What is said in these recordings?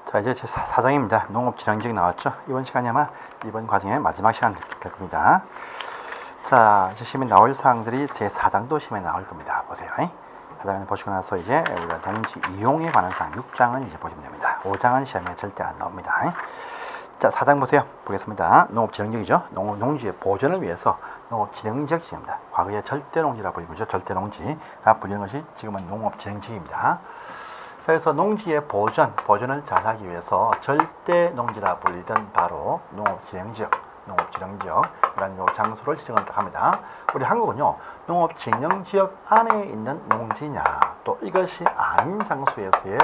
자, 이제 제 사정입니다. 농업진흥직 나왔죠? 이번 시간이 아마 이번 과정의 마지막 시간 될 겁니다. 자, 이제 시험에 나올 사항들이 제 4장도 시험에 나올 겁니다. 보세요. 4장을 보시고 나서 이제 우리가 농지 이용에 관한 사항 6장은 이제 보시면 됩니다. 5장은 시험에 절대 안 나옵니다. 자, 4장 보세요. 보겠습니다. 농업진흥직이죠. 농지의 보존을 위해서 농업진흥직 지입니다. 과거에 절대농지라 불리죠. 절대농지가 불리는 것이 지금은 농업진흥직입니다. 그래서 농지의 보존을 잘하기 위해서 절대농지라 불리던 바로 농업진흥지역, 이런 요 장소를 지정을 합니다. 우리 한국은요, 농업진흥지역 안에 있는 농지냐, 또 이것이 아닌 장소에서의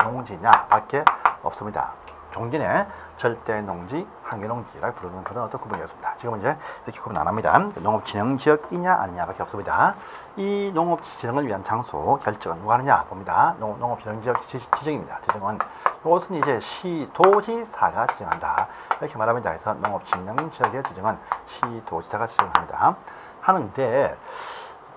농지냐밖에 없습니다. 종전에 절대농지, 한계농지라고 부르는 그런 어떤 구분이었습니다. 지금은 이제 이렇게 구분 안 합니다. 농업진흥지역이냐 아니냐밖에 없습니다. 이 농업진흥을 위한 장소 결정은 누가 하느냐 봅니다. 농업진흥지역 지정입니다. 지정은 이것은 이제 시도지사가 지정한다. 이렇게 말합니다. 그래서 농업진흥지역의 지정은 시도지사가 지정합니다. 하는데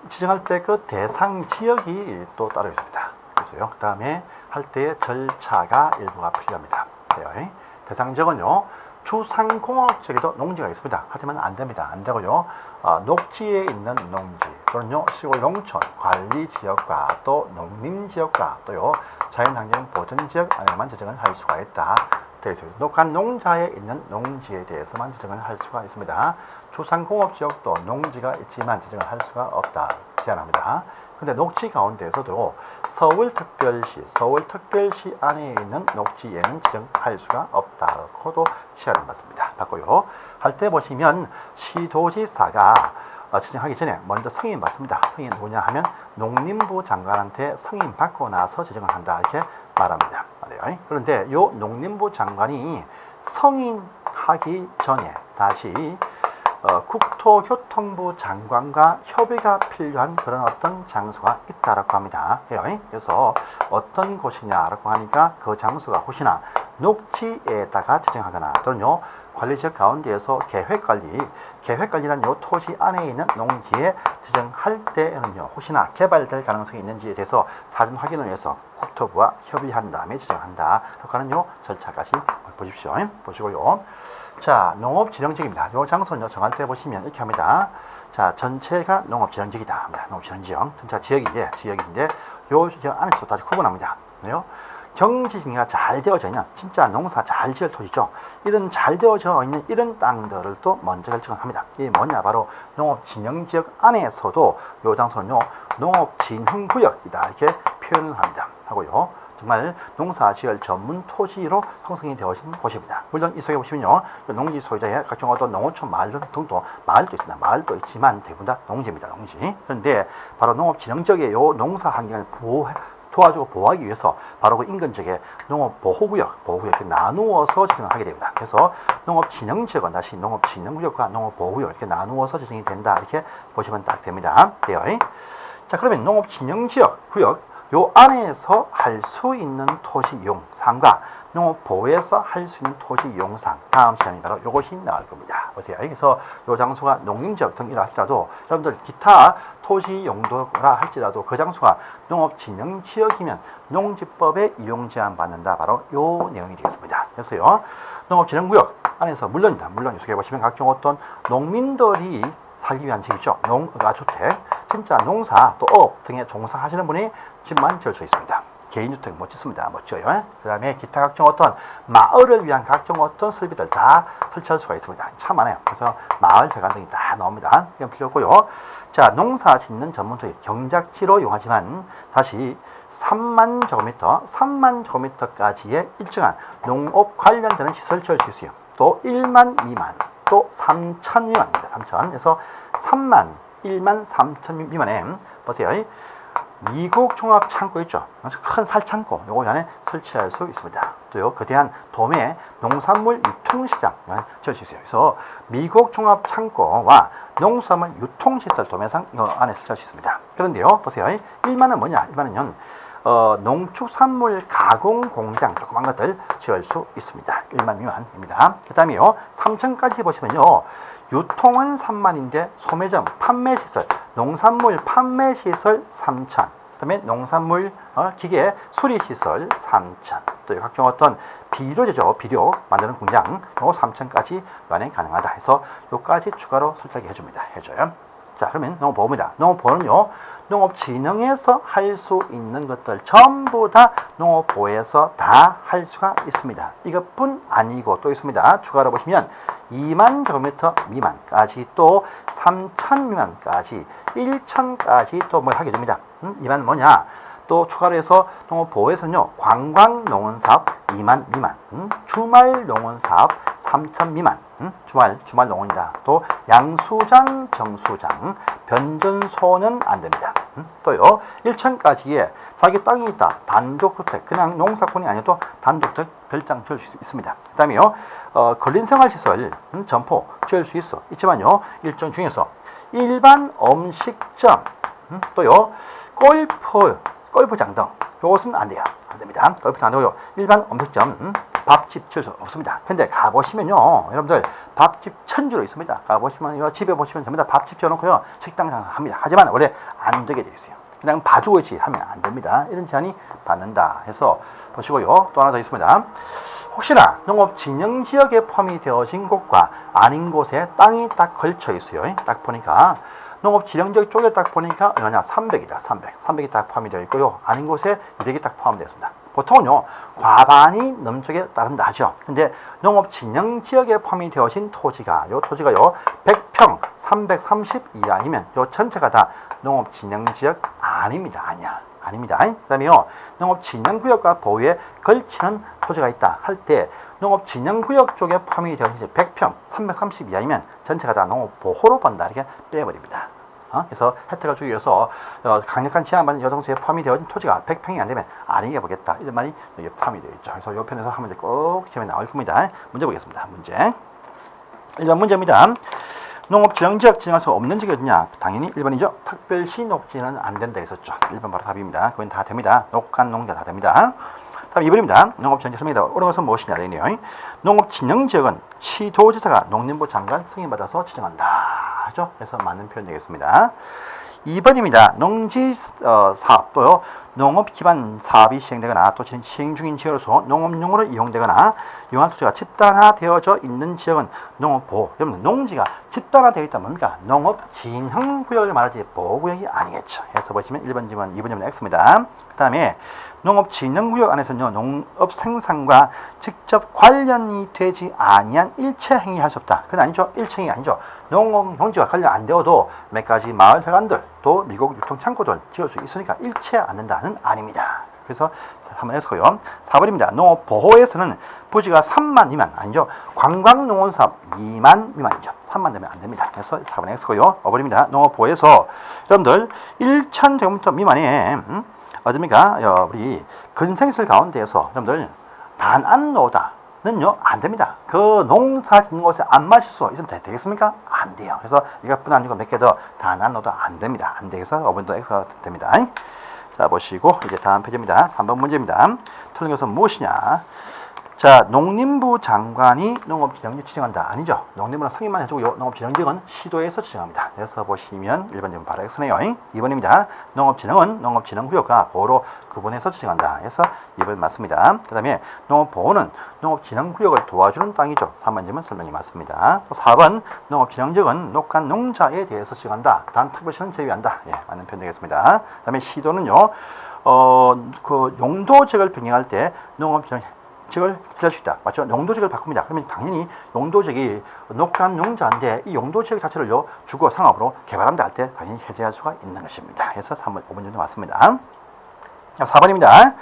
지정할 때 그 대상 지역이 또 따로 있습니다. 그래서요. 그 다음에 할 때의 절차가 일부가 필요합니다. 대상 지역은요, 주상공업지역에도 농지가 있습니다. 하지만 안 됩니다. 안 되고요. 녹지에 있는 농지 또는요, 시골 농촌 관리 지역과 또 농림 지역과 또요, 자연환경 보전 지역 안에만 지정을 할 수가 있다. 되어 있습니다. 녹한 농자에 있는 농지에 대해서만 지정을 할 수가 있습니다. 주상공업지역도 농지가 있지만 지정을 할 수가 없다. 제한합니다. 근데 녹지 가운데에서도 서울특별시 안에 있는 녹지에는 지정할 수가 없다고도 제한을 받습니다. 받고요. 할 때 보시면 시도지사가 지정하기 전에 먼저 승인 받습니다. 승인 누구냐 하면 농림부 장관한테 승인 받고 나서 지정을 한다. 이렇게 말합니다. 그런데 요 농림부 장관이 승인하기 전에 다시 국토교통부 장관과 협의가 필요한 그런 어떤 장소가 있다라고 합니다. 그래서 어떤 곳이냐라고 하니까 그 장소가 혹시나 녹지에다가 지정하거나 또는요, 관리지역 가운데에서 계획관리란 요 토지 안에 있는 농지에 지정할 때에는요, 혹시나 개발될 가능성이 있는지에 대해서 사전 확인을 위해서 국토부와 협의한 다음에 지정한다. 라고 하는 요 절차까지 보십시오. 보시고요. 자, 농업진흥지역입니다. 요 장소는요, 정할 때 보시면 이렇게 합니다. 자, 전체가 농업진흥지역이다. 농업진흥지역. 전체가 지역인데, 요 지역 안에서 다시 구분합니다. 경지정리가 잘 되어져 있는, 진짜 농사 잘 지을 토지죠. 이런 잘 되어져 있는 이런 땅들을 또 먼저 결정을 합니다. 이게 뭐냐? 바로 농업진흥지역 안에서도 요 장소는요, 농업진흥구역이다. 이렇게 표현을 합니다. 하고요. 정말 농사 지을 전문 토지로 형성이 되어진 곳입니다. 물론 이 속에 보시면요, 농지 소유자의 각종 어떤 농어촌 마을도 있습니다. 마을도 있지만 대부분 다 농지입니다. 농지. 그런데 바로 농업진흥지역의 요 농사 환경을 도와주고 보호하기 위해서 바로 그 인근 지역에 농업보호구역 이렇게 나누어서 지정을 하게 됩니다. 그래서 농업진흥지역은 다시 농업진흥구역과 농업보호구역 이렇게 나누어서 지정이 된다. 이렇게 보시면 딱 됩니다. 자, 그러면 농업진흥지역 구역 요 안에서 할 수 있는 토지 이용상과 농업보호에서 할 수 있는 토지 이용상, 다음 시간에 바로 요것이 나올 겁니다. 보세요. 그래서 요 장소가 농림지역 등이라 할지라도 여러분들 기타 토지 용도라 할지라도 그 장소가 농업진흥지역이면 농지법에 이용 제한 받는다. 바로 요 내용이 되겠습니다. 그래서요, 농업진흥구역 안에서 물론 이쪽에 보시면 각종 어떤 농민들이 살기 위한 집이죠. 주택, 진짜 농사 또 업 등에 종사하시는 분이 집만 지을 수 있습니다. 개인주택 못 짓습니다. 못 지어요. 그 다음에 기타 각종 어떤 마을을 위한 각종 어떤 설비들 다 설치할 수가 있습니다. 참 많아요. 그래서 마을 배관 등이 다 나옵니다. 이건 필요 없고요. 자, 농사 짓는 전문토지 경작지로 이용하지만 다시 3만 제곱미터까지의 일정한 농업 관련되는 시설 지을 수 있어요. 또 1만 미만, 또 3천 미만입니다. 3천. 그래서 1만 3천 미만에 보세요. 미국 종합 창고 있죠. 큰 살창고 요거 안에 설치할 수 있습니다. 또요, 거대한 도매 농산물 유통시장 지을 수 있어요. 그래서 미국 종합 창고와 농산물 유통시설 도매상 안에 설치할 수 있습니다. 그런데요, 보세요. 1만은 뭐냐? 1만은요, 농축산물 가공 공장 조그만 것들 지을 수 있습니다. 1만 미만입니다. 그 다음에요, 3층까지 보시면요, 유통은 3만인데 소매점, 판매시설, 농산물 판매시설 3천, 그다음에 농산물, 기계, 수리시설 3천. 또 각종 어떤 비료제죠. 비료 만드는 공장 요 3천까지 운행 가능하다 해서 요까지 추가로 설정해 줍니다. 해줘요. 자, 그러면 농업보호입니다. 농업보호는요, 농업진흥에서 할 수 있는 것들 전부 다 농업보호에서 다 할 수가 있습니다. 이것뿐 아니고 또 있습니다. 추가로 보시면 2만 제곱미터 미만까지 또 3천 미만까지 1천까지 또 뭘 하게 됩니다. 2만 뭐냐? 또 추가로 해서 농업보호에서는요, 관광농원사업 2만 미만, 주말 농원사업 3천 미만, 주말 농원이다. 또 양수장, 정수장, 변전소는 안 됩니다. 또요, 1층까지에 자기 땅이 있다. 단독주택, 그냥 농사꾼이 아니어도 단독주택 별장 지을 수 있습니다. 그 다음에요, 근린생활시설, 점포 지을 수 있지만요, 일정 중에서 일반 음식점, 또요, 골프장 등 이것은 안 돼요. 안 됩니다. 골프장 안 되고요. 일반 음식점, 밥집 지을 수 없습니다. 근데 가보시면요, 여러분들 밥집 천주로 있습니다. 가보시면 집에 보시면 전부 다 밥집 지어놓고요, 식당 합니다. 하지만 원래 안 되게 되어 있어요. 그냥 봐주고 있지 하면 안 됩니다. 이런 제한이 받는다 해서 보시고요. 또 하나 더 있습니다. 혹시나 농업진흥지역에 포함이 되어진 곳과 아닌 곳에 땅이 딱 걸쳐 있어요. 딱 보니까 농업진흥지역 쪽에 딱 보니까 얼마냐? 300이다. 300이 딱 포함이 되어 있고요. 아닌 곳에 200이 딱 포함되어 있습니다. 보통은요, 과반이 넘쪽에 따른다 하죠. 근데 농업진흥지역에 포함이 되어진 토지가, 요 토지가요, 100평 330 이하이면 요 전체가 다 농업진흥지역 아닙니다. 아닙니다. 그 다음에요, 농업진흥구역과 보호에 걸치는 토지가 있다 할 때 농업진흥구역 쪽에 포함이 되어진 100평 330 이하이면 전체가 다 농업보호로 본다. 이렇게 빼버립니다. 그래서 혜택을 주기 위해서 강력한 제한받는 여정수에 포함이 되어진 토지가 100평이 안 되면 아니게 보겠다. 이런 말이 여기 포함이 되어 있죠. 그래서 이 편에서 한 문제 꼭 시험에 나올 겁니다. 문제 보겠습니다. 문제. 1번 문제입니다. 농업지형지역 지정할 수 없는 지역이 어디냐? 당연히 1번이죠. 특별시 녹지는 안 된다 했었죠. 1번 바로 답입니다. 그건 다 됩니다. 녹간 농자 다 됩니다. 다음 2번입니다. 농업지형지역입니다. 어려운 것은 무엇이냐? 되네요. 농업진흥지역은 시도지사가 농림부 장관 승인받아서 지정한다. 하죠. 그래서 맞는 표현 되겠습니다. 2번입니다. 농지사업 또요, 농업 기반 사업이 시행되거나 또 시행 중인 지역으로서 농업용으로 이용되거나 이용한 토지가 집단화되어져 있는 지역은 농업보호. 여러분, 농지가 집단화되어 있다면 뭡니까? 농업진흥구역을 말하지 보호구역이 아니겠죠. 해서 보시면 1번 지문, 2번 지문 X입니다. 그 다음에 농업진흥구역 안에서는요, 농업 생산과 직접 관련이 되지 아니한 일체 행위 할 수 없다. 그건 아니죠. 일체 행위 아니죠. 농지와 관련 안 되어도 몇 가지 마을 회관들, 또 미국 유통 창고들 지을 수 있으니까 일체 않는다는 아닙니다. 그래서 한번 해서요. 4번입니다. 농업보호에서는 부지가 3만 미만, 아니죠. 관광농원사업 2만 미만이죠. 3만 되면 안 됩니다. 그래서 4번 X고요. 5번입니다. 농업보호에서 여러분들 1,000제곱미터 미만의 어딥니까? 우리 근생시설 가운데에서 여러분들 단안노다는요, 안 됩니다. 그 농사 짓는 곳에 안 마실 수 있으면 되겠습니까? 안 돼요. 그래서 이것뿐 아니고 몇 개 더 단안노도 안 됩니다. 안 되겠어. 5번도 X가 됩니다. 자, 보시고 이제 다음 페이지입니다. 3번 문제입니다. 틀린 것은 무엇이냐? 자, 농림부 장관이 농업진흥지역 지정한다. 아니죠. 농림부는 승인만 해주고 농업진흥지역은 시도에서 지정합니다. 그래서 보시면 1번 지문 바로 X네요. 2번입니다. 농업진흥은 농업진흥구역과 보호로 구분해서 지정한다. 그래서 2번 맞습니다. 그 다음에 농업보호는 농업진흥구역을 도와주는 땅이죠. 3번 지문 설명이 맞습니다. 또 4번 농업진흥지역은 녹간 농자에 대해서 지정한다. 단 특별시는 제외한다. 예, 맞는 표현 되겠습니다. 그 다음에 시도는요, 그 용도지역을 변경할 때 농업진흥 지역을 기할 수 있다. 맞죠? 용도지역을 바꿉니다. 그러면 당연히 용도지역이 녹간 농자인데 이 용도지역 자체를요, 주거 상업으로 개발한다 할 때 당연히 해제할 수가 있는 것입니다. 그래서 3번, 5번 정도 맞습니다. 4번입니다.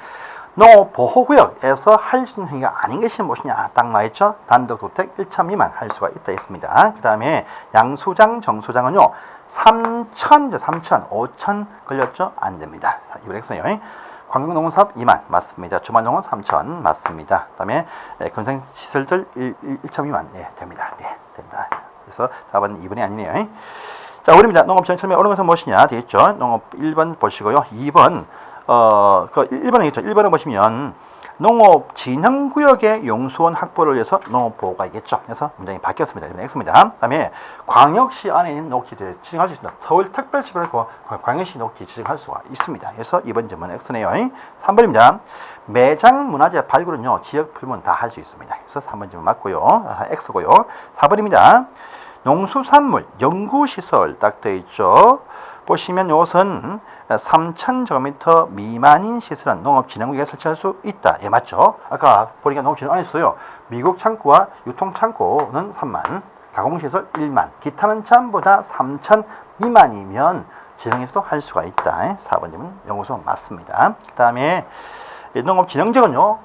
농업보호구역에서 할 수 있는 행위가 아닌 것이 무엇이냐? 딱 나와있죠? 단독주택 1차 미만 할 수가 있다 했습니다. 그 다음에 양수장, 정수장은요, 3,000이죠. 3,000, 5,000 걸렸죠? 안 됩니다. 이번 X네요. 관광농원사업 2만 맞습니다. 주말농원 3,000 맞습니다. 그 다음에 건설시설들 1차 미만 네, 됩니다. 네, 된다. 그래서 답은 2번이 아니네요. 자, 5번입니다. 농업지원 처음에 어려운 것은 무엇이냐? 되겠죠? 농업 1번 보시고요. 2번 그 1번에 있죠. 1번에 보시면 농업진흥구역의 용수원 확보를 위해서 농업보호가 있겠죠. 그래서 문장이 바뀌었습니다. 이번 X입니다. 그 다음에 광역시 안에 있는 녹지를 지정할 수 있습니다. 서울특별시를 고 광역시 녹지 지정할 수가 있습니다. 그래서 이번 질문 X네요. 3번입니다. 매장 문화재 발굴은요, 지역 불문 다 할 수 있습니다. 그래서 3번 질문 맞고요. X고요. 4번입니다. 농수산물 연구시설 딱 되어 있죠. 보시면 이것은 3,000제곱미터 미만인 시설은 농업진흥구역에 설치할 수 있다. 예, 맞죠? 아까 보니까 농업진흥 안 했어요. 미국 창고와 유통창고는 3만, 가공시설 1만, 기타는 전보다 3,000 미만이면 지정에서도 할 수가 있다. 4번님은 연구소 맞습니다. 그 다음에 농업진흥청은요,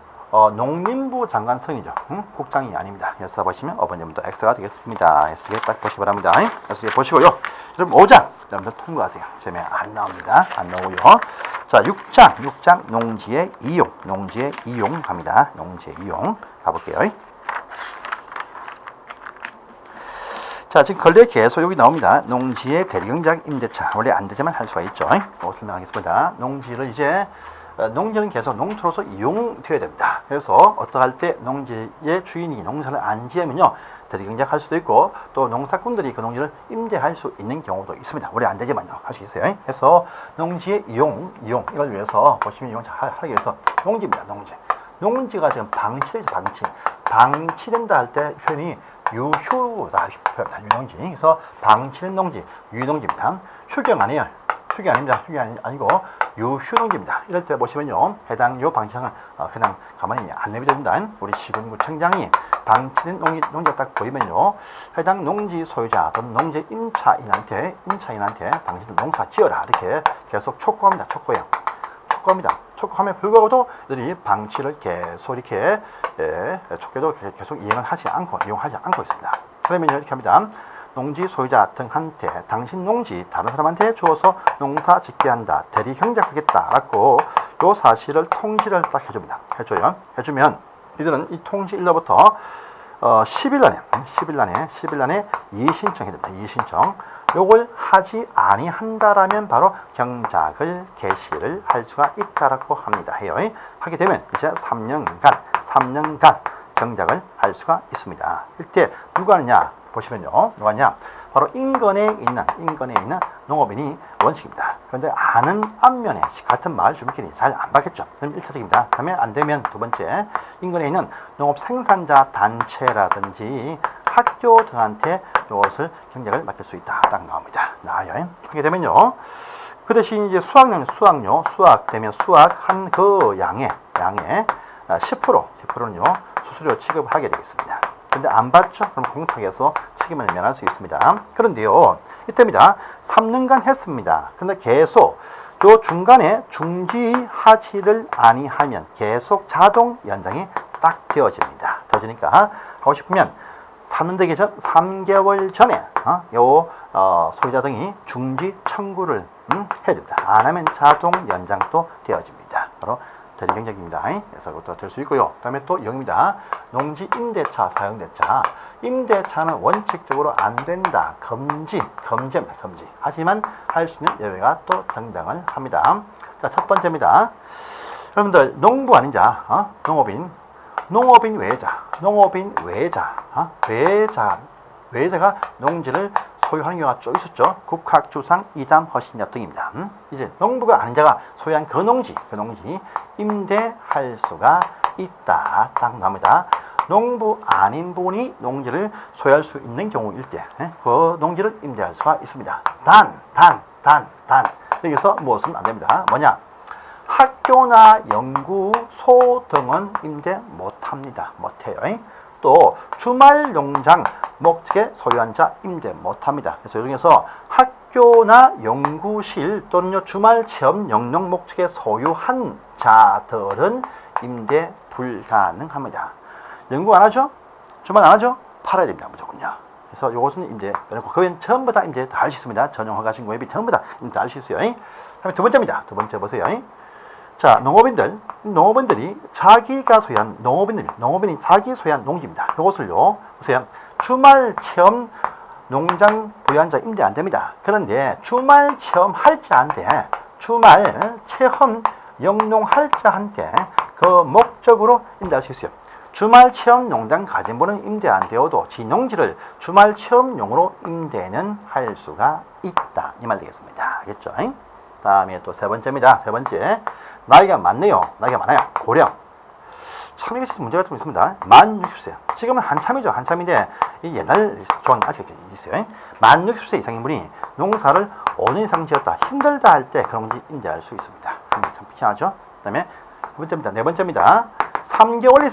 농림부 장관성이죠. 국장이 아닙니다. 그래서 보시면 5번님도 X가 되겠습니다. 그래서 이게 딱 보시기 바랍니다. 그래서 이게 보시고요. 여러분 5장 여러분들 통과하세요. 시험에 안 나옵니다. 안 나오고요. 자, 6장 농지의 이용 갑니다. 농지의 이용 가볼게요. 자, 지금 권리의 개소 여기 나옵니다. 농지의 대리경작 임대차 원래 안 되지만 할 수가 있죠. 설명하겠습니다. 농지를 이제 농지는 계속 농토로서 이용되어야 됩니다. 그래서 어떠할 때 농지의 주인이 농사를 안 지으면요, 대리경작할 수도 있고 또 농사꾼들이 그 농지를 임대할 수 있는 경우도 있습니다. 원래 안 되지만요, 할 수 있어요. 그래서 농지의 이용 이걸 위해서 보시면 이용하기 위해서 농지입니다. 농지가 지금 방치되죠. 방치된다 할 때 표현이 유휴다 이렇게 표현합니다. 유농지. 그래서 방치된 농지 유농지입니다. 휴경 아니에요. 휴경 아닙니다. 휴경 아니고 유휴농지입니다. 이럴 때 보시면요, 해당 요 방지상을 그냥 가만히 안 내버려둔다. 우리 시군구청장이 방치된 농지가 딱 보이면요, 해당 농지 소유자 또는 농지 임차인한테 당신들 농사 지어라 이렇게 계속 촉구합니다. 촉구함에 불구하고도 이들이 방치를 계속 이렇게 촉구해도 계속 이용하지 않고 있습니다. 그러면 이렇게 합니다. 농지 소유자 등한테 당신 농지 다른 사람한테 주어서 농사 짓게 한다, 대리 경작하겠다라고 요 사실을 통지를 딱 해주면 이들은 이 통지일로부터 10일 안에 이의신청이 됩니다. 이의신청. 요걸 하지 아니한다라면 바로 경작을 개시를 할 수가 있다라고 합니다. 하게 되면 이제 3년간 경작을 할 수가 있습니다. 이때 누가 하느냐 보시면요, 누가 하냐, 바로 인근에 있는 농업인이 원칙입니다. 그런데 아는 안면에 같은 마을 주민끼리 잘 안 받겠죠. 그럼 1차적입니다. 다음에 안 되면 두 번째, 인근에 있는 농업 생산자 단체라든지 학교 등한테 이것을 경작을 맡길 수 있다. 딱 나옵니다. 나와요. 하게 되면요, 그 대신 이제 수학 되면 수학한 그 양의 10%는요 수수료 지급을 하게 되겠습니다. 근데 안 받죠? 그럼 공탁에서 책임을 면할 수 있습니다. 그런데요, 이때입니다. 3년간 했습니다. 근데 계속 요 중간에 중지하지를 아니하면 계속 자동 연장이 딱 되어집니다. 되어지니까 하고 싶으면 3년 되기 전 3개월 전에 소유자 등이 중지 청구를 해야 됩니다. 안 하면 자동 연장도 되어집니다. 바로 대리경작입니다. 그래서 그것도 될 수 있고요. 그 다음에 또 0입니다. 농지 임대차, 사용대차. 임대차는 원칙적으로 안 된다. 금지입니다. 하지만 할 수 있는 예외가 또 등장을 합니다. 자, 첫 번째입니다. 여러분들, 농부 아닌 자, 농업인 외자가 농지를 소유하는 경우가 쭉 있었죠. 국학, 주상, 이담, 허신협 등입니다. 이제 농부가 아닌 자가 소유한 그 농지 임대할 수가 있다. 딱 나옵니다. 농부 아닌 분이 농지를 소유할 수 있는 경우일 때 그 농지를 임대할 수가 있습니다. 단 여기서 무엇은 안 됩니다. 뭐냐? 학교나 연구소 등은 임대 못해요. 또 주말 농장 목적의 소유한 자 임대 못합니다. 그래서 이 중에서 학교나 연구실 또는 주말 체험 영농 목적의 소유한 자들은 임대 불가능합니다. 연구 안 하죠? 주말 안 하죠? 팔아야 됩니다. 무조건요. 그래서 이것은 임대, 그건 전부 다 임대 다 할 수 있습니다. 전용 허가 신고 앱이 전부 다 임대 다 할 수 있어요. 다음에 두 번째입니다. 두 번째 보세요. 자, 농업인들이 자기가 소유한 농업인이 자기 소유한 농지입니다. 이것을요, 보세요. 주말 체험 농장 보유한 자 임대 안 됩니다. 그런데 주말 체험 할지 안 돼. 주말 체험 영농할자한테 그 목적으로 임대할 수 있어요. 주말 체험 농장 가진분은 임대 안 되어도 지 농지를 주말 체험용으로 임대는 할 수가 있다. 이 말 되겠습니다. 알겠죠? 다음에 또 세 번째입니다. 세 번째. 나이가 많네요. 나이가 많아요. 고령. 참 이게 문제가 좀 있습니다. 만 60세. 지금은 한참이죠. 한참인데 이 옛날 조항이 아직 있어요. 만 60세 이상인 분이 농사를 5년 이상 지었다. 힘들다 할 때 그런 지 임대할 수 있습니다. 참 피하죠. 그다음에 두 번째입니다. 네 번째입니다. 3개월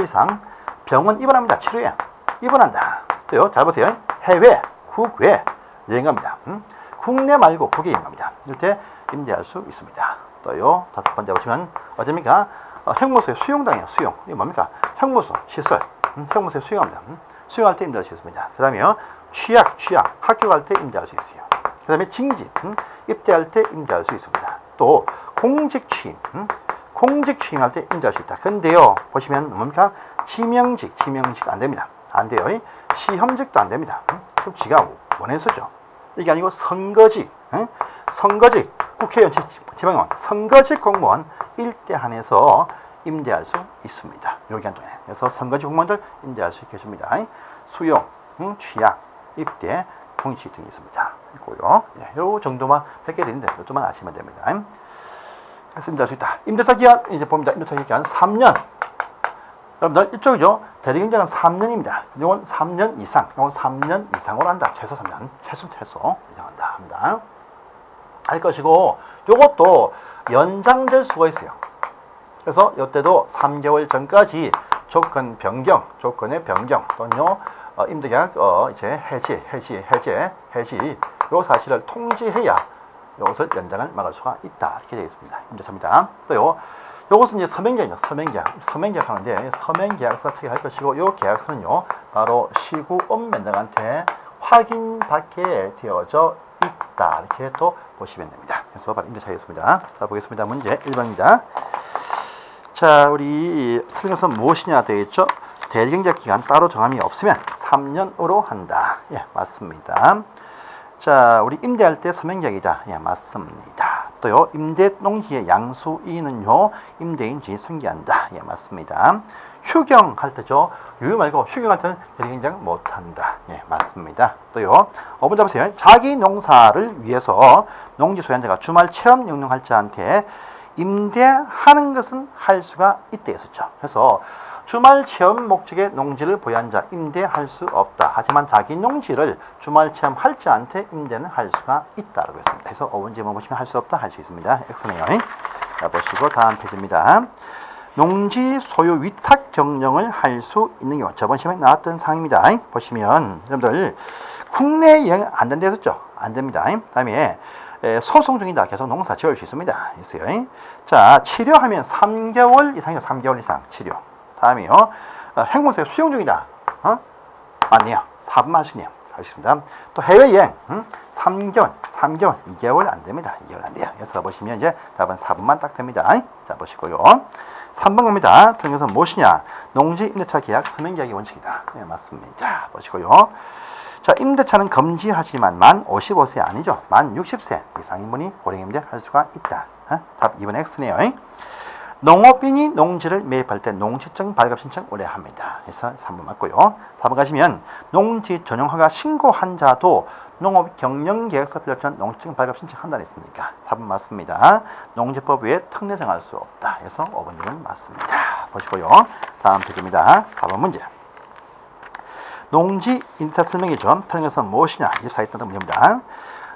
이상 병원 입원합니다. 치료에 입원한다. 또요. 잘 보세요. 해외, 국외 여행 갑니다. 국내 말고 국외 여행 갑니다. 이럴 때 임대할 수 있습니다. 또요. 다섯 번째 보시면 어딥니까? 형무소에 수용당해요. 수용. 이게 뭡니까? 형무소 시설. 형무소에 수용합니다. 수용할 때 임대할 수 있습니다. 그 다음에요. 취약. 학교 갈 때 임대할 수 있어요. 그 다음에 징집. 입대할 때 임대할 수 있습니다. 또 공직 취임. 공직 취임할 때 임대할 수 있다. 근데요. 보시면 뭡니까? 지명직 안 됩니다. 안 돼요. 시험직도 안 됩니다. 그럼 지가 원해서죠. 이게 아니고 선거직. 국회의원, 지방의원, 선거직 공무원 일대 한해서 임대할 수 있습니다. 요 기간 동안에. 그래서 선거직 공무원들 임대할 수 있게 해줍니다. 수용, 취약, 입대, 공직 등이 있습니다. 있고요. 요 정도만 뵙게 되는데 요점만 아시면 됩니다. 그래서 임대할 수 있다. 임대차 기간 이제 봅니다. 임대차 기간 3년. 여러분들 이쪽이죠. 대리경제는 3년입니다. 이건 3년 이상. 이건 3년 이상으로 한다. 최소 3년. 최소 이상한다. 합니다. 할 것이고 요것도 연장될 수가 있어요. 그래서 이때도 3개월 전까지 조건의 변경 또는요 임대계약 이제 해지 요 사실을 통지해야 이것을 연장을 막을 수가 있다. 이렇게 되어 있습니다. 임대차입니다. 또요 요것은 이제 서명계약이죠. 서명계약 하는데 서명계약서 체결할 것이고 요 계약서는요 바로 시구업면장한테 확인받게 되어져 있다. 이렇게 또 보시면 됩니다. 그래서 바로 임대차였습니다. 자, 보겠습니다. 문제 1번입니다. 자, 우리 틀린 것은 무엇이냐 되어 있죠? 대리경제약 기간 따로 정함이 없으면 3년으로 한다. 예, 맞습니다. 자, 우리 임대할 때 서명계약이다. 예, 맞습니다. 또요, 임대 농지의 양수인은요, 임대인지 승계한다. 예, 맞습니다. 휴경할 때죠. 유휴 말고 휴경할 때는 대리경제약 못한다. 예, 맞습니다. 또요. 먼저 보세요. 자기 농사를 위해서 농지 소유자가 주말 체험 영농할자한테 임대하는 것은 할 수가 있다 했었죠. 그래서 주말 체험 목적의 농지를 보유한 자 임대할 수 없다. 하지만 자기 농지를 주말 체험할 자한테 임대는 할 수가 있다라고 했습니다. 그래서 5번 질문 보시면 할 수 없다 할 수 있습니다. X네요. 자, 보시고 다음 페이지입니다. 농지 소유 위탁 경영을 할 수 있는 경우 저번 시험에 나왔던 사항입니다. 보시면 여러분들 국내 여행 안 된다 했었죠. 안 됩니다. 다음에 소송 중이다. 계속 농사 지을 수 있습니다. 있어요. 자, 치료하면 3개월 이상이요. 3개월 이상 치료. 다음에요. 행무소에 수용 중이다. 맞네요. 4분 하시네요. 알겠습니다. 또 해외여행 3개월, 2개월 안 됩니다. 2개월 안 돼요. 그래서 보시면 이제 답은 4분만 딱 됩니다. 자, 보시고요. 3번 갑니다. 틀린 것은 무엇이냐? 농지 임대차 계약 서명계약의 원칙이다. 네, 맞습니다. 보시고요. 자, 임대차는 금지하지만 만 55세 아니죠. 만 60세 이상인 분이 고령임대 할 수가 있다. 답 2번 X네요. 농업인이 농지를 매입할 때 농지증 발급 신청 의뢰합니다. 그래서 3번 맞고요. 4번 가시면 농지 전용허가 신고한 자도 농업 경영계획서 필요한 농지증 발급 신청한다 했습니까? 4번 맞습니다. 농지법 외에 특례 정할 수 없다. 그래서 5번은 맞습니다. 보시고요. 다음 페이지입니다. 4번 문제. 농지 임대차 설명이죠. 틀린 것은 무엇이냐? 24에 있던 문제입니다.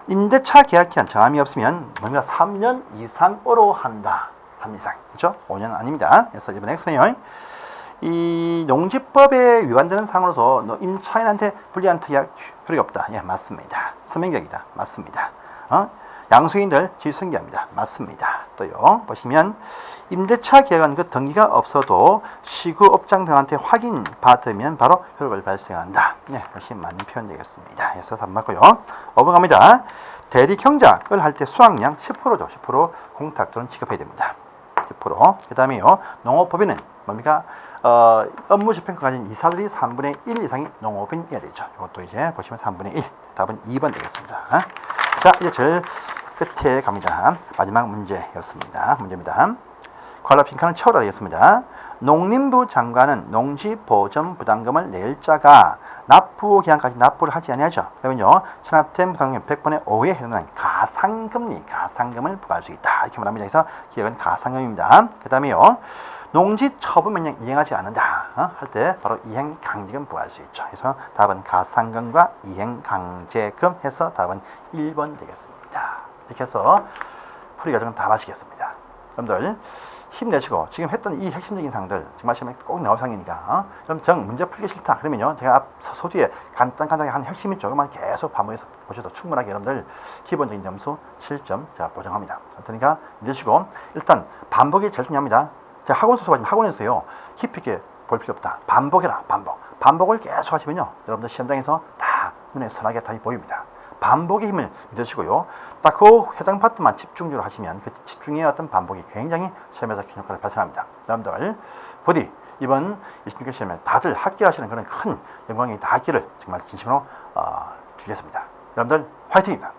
임대차 계약 기한 정함이 없으면 뭔가 3년 이상으로 한다. 3년 이상. 그렇죠? 5년 아닙니다. 그래서 이번 X네요. 이 농지법에 위반되는 상으로서 임차인한테 불리한 특약 효력이 없다. 예, 맞습니다. 서명계약이다. 맞습니다. 양수인들 지승계합니다. 맞습니다. 또요. 보시면 임대차 계약은 그 등기가 없어도 시구업장 등한테 확인 받으면 바로 효력을 발생한다. 네, 역시 맞는 표현 되겠습니다. 그래서 3 맞고요. 5번 갑니다. 대리 경작을 할 때 수확량 10%죠. 10% 공탁 또는 지급해야 됩니다. 10%. 그 다음에요. 농업법인은 뭡니까? 업무 집행권 가진 이사들이 3분의 1 이상이 농업인이어야 되죠. 이것도 이제 보시면 3분의 1. 답은 2번 되겠습니다. 자, 이제 제일 끝에 갑니다. 마지막 문제였습니다. 문제입니다. 괄호 빈칸을 채워라 되겠습니다. 농림부 장관은 농지보전 부담금을 낼 자가 납부 기한까지 납부를 하지 아니하죠. 그러면요, 체납된 부담금 100분의 5에 해당하는 가상금을 부과할 수 있다. 이렇게 말합니다. 그래서 기억은 가상금입니다. 그 다음에요, 농지 처분 명령 이행하지 않는다 할 때 바로 이행강제금 부과할 수 있죠. 그래서 답은 가상금과 이행강제금 해서 답은 1번 되겠습니다. 이렇게 해서 풀이 과정은 다 마치겠습니다. 여러분들 힘내시고 지금 했던 이 핵심적인 사항들 정말 시험에 꼭 나올 사항이니까 그럼 정 문제 풀기 싫다 그러면요, 제가 앞 소뒤에 간단하게 한 핵심인 쪽만 계속 반복해서 보셔도 충분하게 여러분들 기본적인 점수 7점 제가 보장합니다. 그러니까 믿으시고 일단 반복이 제일 중요합니다. 제가 학원 수업하지만 학원에서요 깊이 있게 볼 필요 없다. 반복해라. 반복을 계속 하시면요, 여러분들 시험장에서 다 눈에 선하게 답이 보입니다. 반복의 힘을 믿으시고요. 딱 그 해당 파트만 집중적으로 하시면 그 집중의 어떤 반복이 굉장히 시험에서 큰 효과를 발생합니다. 여러분들 부디 이번 26개 시험에 다들 합격하시는 그런 큰 영광이 닿기를 정말 진심으로 빌겠습니다. 여러분들 화이팅입니다.